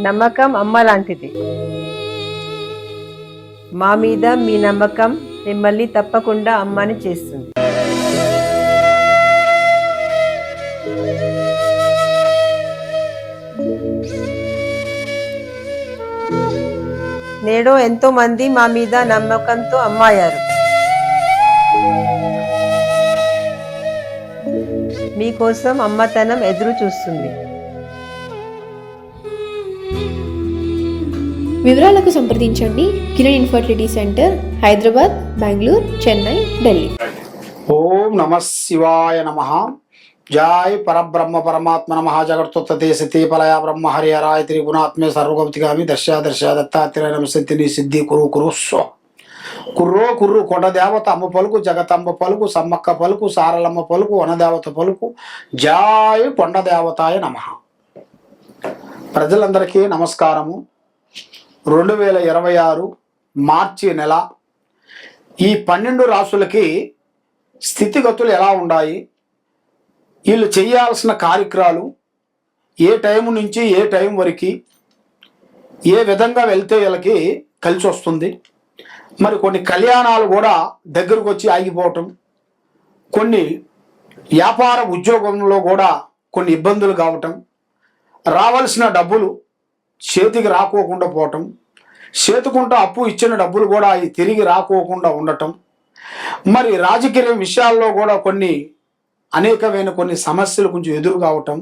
నమ్మకం అమ్మ లాంటిది. మా మీద మీ నమ్మకం మిమ్మల్ని తప్పకుండా అమ్మని చేస్తుంది. నేడు ఎంతో మంది మా మీద నమ్మకంతో అమ్మాయారు. మీకోసం అమ్మతనం ఎదురు చూస్తుంది. వివరాలకు సంప్రదించండి. Kiran infertility centre, Hyderabad, Bengaluru, Chennai, Delhi. ఓం నమ శివాయ నమ. జై పరబ్రహ్మ పరమాత్మ నమ. జగత్తుత్తే సతీ పలయ బ్రహ్మ హరిహరాయ త్రిగుణాత్మే సర్వగౌతిగామి దర్శ దత్తాత్రేయ నమసిద్ధిని సిద్ధి కురు కురు స్వ కుర్రో కుర్రు కొండ దేవత అమ్మ పలుకు, జగతమ్మ పలుకు, సమ్మక్క పలుకు, సారలమ్మ పలుకు, వనదేవత పలుకు. జై కొండ దేవతాయ నమ. ప్రజలందరికీ నమస్కారము. 2026 మార్చి నెల ఈ 12 రాసులకి స్థితిగతులు ఎలా ఉన్నాయి, వీళ్ళు చేయాల్సిన కార్యక్రమాలు ఏ టైం నుంచి ఏ టైం వరకు ఏ విధంగా వెళ్తే వీళ్ళకి కలిసి వస్తుంది, మరి కొన్ని కళ్యాణాలు కూడా దగ్గరకు వచ్చి ఆగిపోవటం, కొన్ని వ్యాపార ఉద్యోగంలో కూడా కొన్ని ఇబ్బందులు కావటం, రావాల్సిన డబ్బులు చేతికి రాకోకుండా పోవటం, చేతుకుంటూ అప్పు ఇచ్చిన డబ్బులు కూడా తిరిగి రాకోకుండా ఉండటం, మరి రాజకీయ విషయాల్లో కూడా కొన్ని అనేకమైన కొన్ని సమస్యలు కొంచెం ఎదురు కావటం,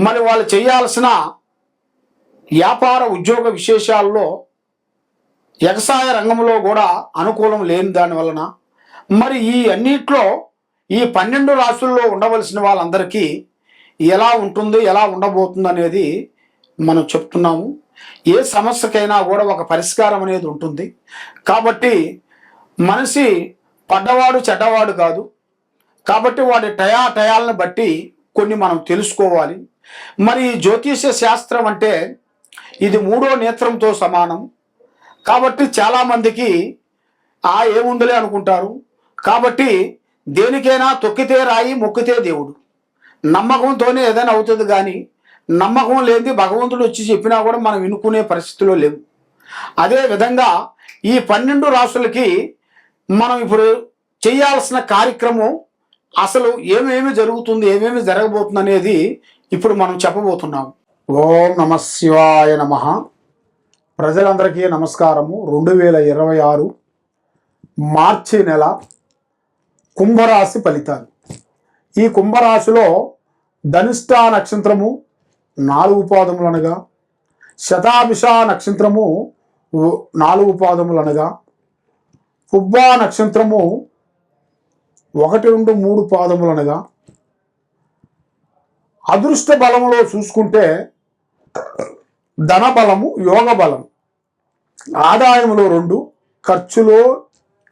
మరి వాళ్ళు చేయాల్సిన వ్యాపార ఉద్యోగ విశేషాల్లో వ్యవసాయ రంగంలో కూడా అనుకూలం లేని దాని వలన, మరి ఈ అన్నిట్లో ఈ 12 రాసుల్లో ఉండవలసిన వాళ్ళందరికీ ఎలా ఉంటుంది, ఎలా ఉండబోతుంది అనేది మనం చెప్తున్నాము. ఏ సమస్యకైనా కూడా ఒక పరిష్కారం అనేది ఉంటుంది. కాబట్టి మనిషి పడ్డవాడు చెడ్డవాడు కాదు. కాబట్టి వాడి టయాలను బట్టి కొన్ని మనం తెలుసుకోవాలి. మరి జ్యోతిష శాస్త్రం అంటే ఇది 3వ నేత్రంతో సమానం. కాబట్టి చాలామందికి ఏముందిలే అనుకుంటారు. కాబట్టి దేనికైనా తొక్కితే రాయి, మొక్కితే దేవుడు, నమ్మకంతోనే ఏదైనా అవుతుంది. కానీ నమ్మకం లేనిది భగవంతుడు వచ్చి చెప్పినా కూడా మనం వినుకునే పరిస్థితిలో లేవు. అదే విధంగా ఈ 12 రాసులకి మనం ఇప్పుడు చేయాల్సిన కార్యక్రమం అసలు ఏమేమి జరుగుతుంది, ఏమేమి జరగబోతుంది అనేది ఇప్పుడు మనం చెప్పబోతున్నాం. ఓం నమ శివాయ నమ. ప్రజలందరికీ నమస్కారము. 2026 మార్చి నెల కుంభరాశి ఫలితాలు. ఈ కుంభరాశిలో ధనిష్ట నక్షత్రము 4 పాదములు అనగా, శతాభిష నక్షత్రము 4 పాదములు అనగా, పుబ్బా నక్షత్రము 1, 2, 3 పాదములు అనగా, అదృష్ట బలంలో చూసుకుంటే ధన బలము, యోగ బలం, ఆదాయంలో 2, ఖర్చులో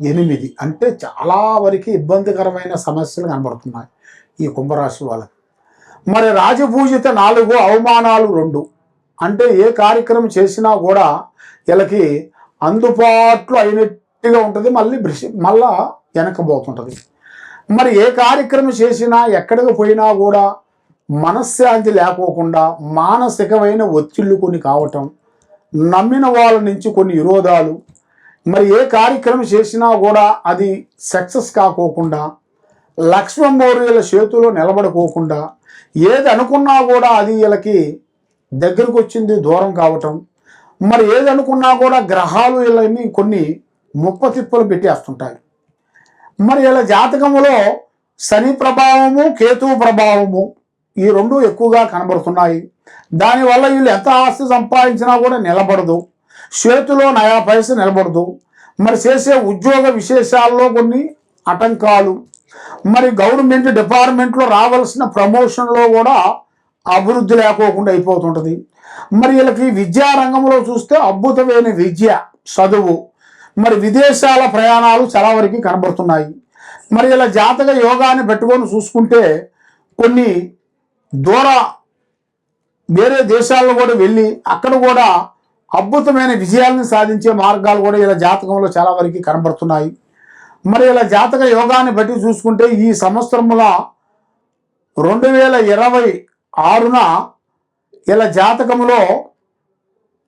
8. అంటే చాలా వరకు ఇబ్బందికరమైన సమస్యలు కనబడుతున్నాయి ఈ కుంభరాశి వాళ్ళకి. మరి రాజపూజిత 4, అవమానాలు 2. అంటే ఏ కార్యక్రమం చేసినా కూడా వీళ్ళకి అందుబాటులో అయినట్టుగా ఉంటుంది, మళ్ళా వెనకపోతుంటుంది. మరి ఏ కార్యక్రమం చేసినా ఎక్కడికి పోయినా కూడా మనశ్శాంతి లేకోకుండా మానసికమైన ఒత్తిళ్లు కొన్ని కావటం, నమ్మిన వాళ్ళ నుంచి కొన్ని విరోధాలు, మరి ఏ కార్యక్రమం చేసినా కూడా అది సక్సెస్ కాకోకుండా, లక్ష్మమౌర్యుల చేతిలో నిలబడుకోకుండా, ఏది అనుకున్నా కూడా అది వీళ్ళకి దగ్గరకు వచ్చింది దూరం కావటం, మరి ఏది అనుకున్నా కూడా గ్రహాలు వీళ్ళని కొన్ని ముప్పతిప్పలు పెట్టేస్తుంటాయి. మరి వీళ్ళ జాతకములో శని ప్రభావము, కేతువు ప్రభావము ఈ 2 ఎక్కువగా కనబడుతున్నాయి. దానివల్ల వీళ్ళు ఎంత ఆస్తి సంపాదించినా కూడా నిలబడదు, చేతిలో నయా పైస నిలబడదు. మరి చేసే ఉద్యోగ విశేషాల్లో కొన్ని ఆటంకాలు, మరి గవర్నమెంట్ డిపార్ట్మెంట్లో రావాల్సిన ప్రమోషన్లో కూడా అభివృద్ధి లేకోకుండా అయిపోతుంటుంది. మరి వీళ్ళకి విద్యారంగంలో చూస్తే అద్భుతమైన విద్య, చదువు, మరి విదేశాల ప్రయాణాలు చాలా వరకు కనబడుతున్నాయి. మరి ఇలా జాతక యోగాన్ని పెట్టుకొని చూసుకుంటే కొన్ని వేరే దేశాల్లో కూడా వెళ్ళి అక్కడ కూడా అద్భుతమైన విజయాలను సాధించే మార్గాలు కూడా ఇలా జాతకంలో చాలా వరకు కనబడుతున్నాయి. మరి ఇలా జాతక యోగాన్ని బట్టి చూసుకుంటే ఈ సంవత్సరముల 2026న ఇలా జాతకంలో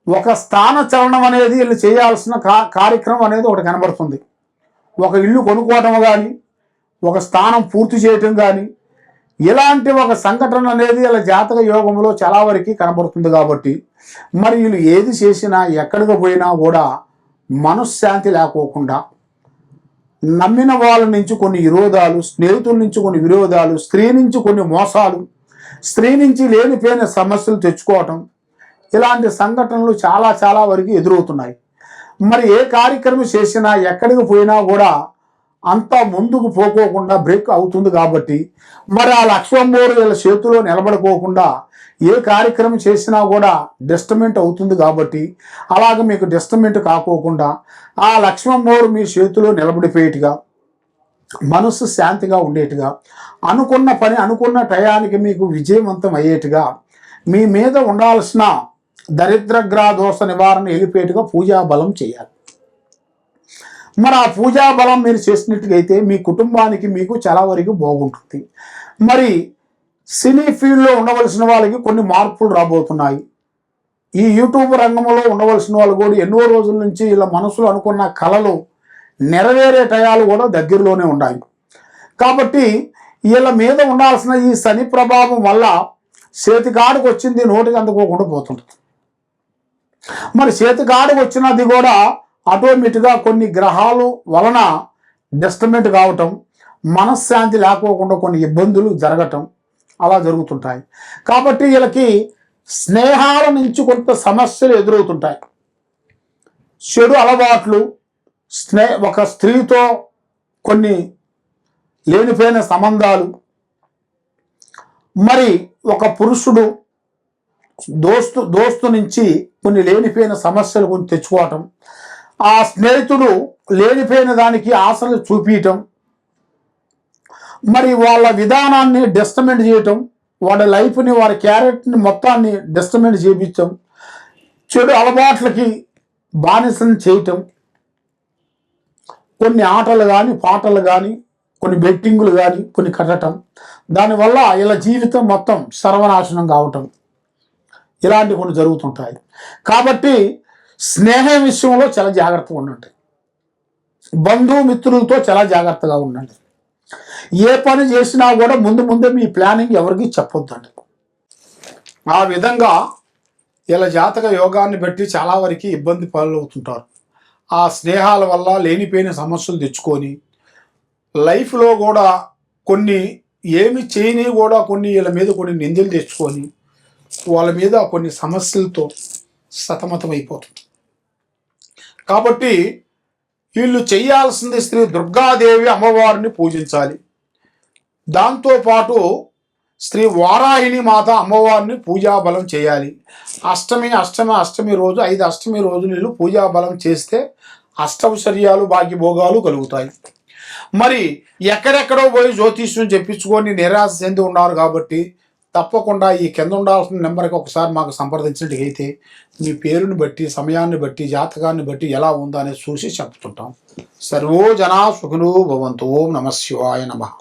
ఒక స్థాన చలనం అనేది వీళ్ళు చేయాల్సిన కార్యక్రమం అనేది ఒకటి కనబడుతుంది. ఒక ఇల్లు కొనుక్కోవటం కానీ, ఒక స్థానం పూర్తి చేయటం కానీ, ఇలాంటి ఒక సంఘటన అనేది ఇలా జాతక యోగంలో చాలా వరకు కనబడుతుంది. కాబట్టి మరి వీళ్ళు ఏది చేసినా ఎక్కడికి పోయినా కూడా మనశ్శాంతి లేకోకుండా, నమ్మిన వాళ్ళ నుంచి కొన్ని విరోధాలు, స్నేహితుల నుంచి కొన్ని విరోధాలు, స్త్రీ నుంచి కొన్ని మోసాలు, స్త్రీ నుంచి లేనిపోయిన సమస్యలు తెచ్చుకోవటం, ఇలాంటి సంఘటనలు చాలా చాలా వరకు ఎదురవుతున్నాయి. మరి ఏ కార్యక్రమం చేసినా ఎక్కడికి పోయినా కూడా అంతా ముందుకు పోకోకుండా బ్రేక్ అవుతుంది. కాబట్టి మరి ఆ లక్ష్మమ్మోరు వీళ్ళ చేతిలో నిలబడుకోకుండా ఏ కార్యక్రమం చేసినా కూడా డిస్టర్మెంట్ అవుతుంది. కాబట్టి అలాగే మీకు డిస్టర్మెంట్ కాకోకుండా ఆ లక్ష్మమ్మోరు మీ చేతిలో నిలబడిపోయేట్టుగా, మనసు శాంతిగా ఉండేట్టుగా, అనుకున్న పని అనుకున్న టయానికి మీకు విజయవంతం అయ్యేట్టుగా, మీ మీద ఉండాల్సిన దరిద్రగ్రహ దోష నివారణ వెళ్ళిపోయేట్టుగా పూజా బలం చేయాలి. మరి ఆ పూజా బలం మీరు చేసినట్టుగైతే మీ కుటుంబానికి మీకు చాలా వరకు బాగుంటుంది. మరి సినీ ఫీల్డ్లో ఉండవలసిన వాళ్ళకి కొన్ని మార్పులు రాబోతున్నాయి. ఈ యూట్యూబ్ రంగంలో ఉండవలసిన వాళ్ళు కూడా ఎన్నో రోజుల నుంచి ఇలా మనసులో అనుకున్న కళలు నెరవేరే టయాలు కూడా దగ్గరలోనే ఉన్నాయి. కాబట్టి వీళ్ళ మీద ఉండాల్సిన ఈ శని ప్రభావం వల్ల చేతికాడికి వచ్చింది నోటికి అందుకోకుండా పోతుంటుంది. మరి చేతికాడికి వచ్చినది కూడా ఆటోమేటిక్గా కొన్ని గ్రహాలు వలన డిస్టర్బెంట్ కావటం, మనశ్శాంతి లేకోకుండా కొన్ని ఇబ్బందులు జరగటం అలా జరుగుతుంటాయి. కాబట్టి వీళ్ళకి స్నేహాల నుంచి కొంత సమస్యలు ఎదురవుతుంటాయి. చెడు అలవాట్లు, ఒక స్త్రీతో కొన్ని లేనిపోయిన సంబంధాలు, మరి ఒక పురుషుడు దోస్తు నుంచి కొన్ని లేనిపోయిన సమస్యలు కొన్ని తెచ్చుకోవటం, ఆ స్నేహితుడు లేనిపోయిన దానికి ఆశలు చూపించటం, మరి వాళ్ళ విధానాన్ని డిస్టర్బెంట్ చేయటం, వాళ్ళ లైఫ్ని వారి క్యారెక్టర్ని మొత్తాన్ని డిస్టర్బెంట్ చేయించటం, చెడు అలవాట్లకి బానిసం చేయటం, కొన్ని ఆటలు కానీ పాటలు కానీ కొన్ని బెట్టింగులు కానీ కొన్ని కట్టడం, దానివల్ల ఇలా జీవితం మొత్తం సర్వనాశనం కావటం, ఇలాంటివి కొన్ని జరుగుతుంటాయి. కాబట్టి స్నేహం విషయంలో చాలా జాగ్రత్తగా ఉండండి. బంధుమిత్రులతో చాలా జాగ్రత్తగా ఉండండి. ఏ పని చేసినా కూడా ముందే మీ ప్లానింగ్ ఎవరికి చెప్పొద్దండి. ఆ విధంగా ఇలా జాతక యోగాన్ని బట్టి చాలా వరకు ఇబ్బంది పాలవుతుంటారు. ఆ స్నేహాల వల్ల లేనిపోయిన సమస్యలు తెచ్చుకొని లైఫ్లో కూడా కొన్ని ఏమి చేయని కూడా కొన్ని వీళ్ళ మీద కొన్ని నిందలు తెచ్చుకొని వాళ్ళ మీద కొన్ని సమస్యలతో సతమతం అయిపోతుంది. కాబట్టి వీళ్ళు చేయాల్సింది శ్రీ దుర్గాదేవి అమ్మవారిని పూజించాలి. దాంతోపాటు శ్రీ వారాహిణి మాత అమ్మవారిని పూజాబలం చేయాలి. అష్టమి రోజు 5 అష్టమి రోజు వీళ్ళు పూజాబలం చేస్తే అష్టైశ్వర్యాలు భాగ్యభోగాలు కలుగుతాయి. మరి ఎక్కడెక్కడో పోయి జ్యోతిష్యం చెప్పించుకొని నిరాశ చెంది ఉన్నారు. కాబట్టి తప్పకుండా ఈ కింద ఉండాల్సిన నెంబర్కి ఒకసారి మాకు సంప్రదించినట్టుగైతే మీ పేరుని బట్టి, సమయాన్ని బట్టి, జాతకాన్ని బట్టి ఎలా ఉందో అనేది చూసి చెప్తుంటాం. సర్వో జనా సుఖినో భవంతు. ఓం నమః శివాయ నమః.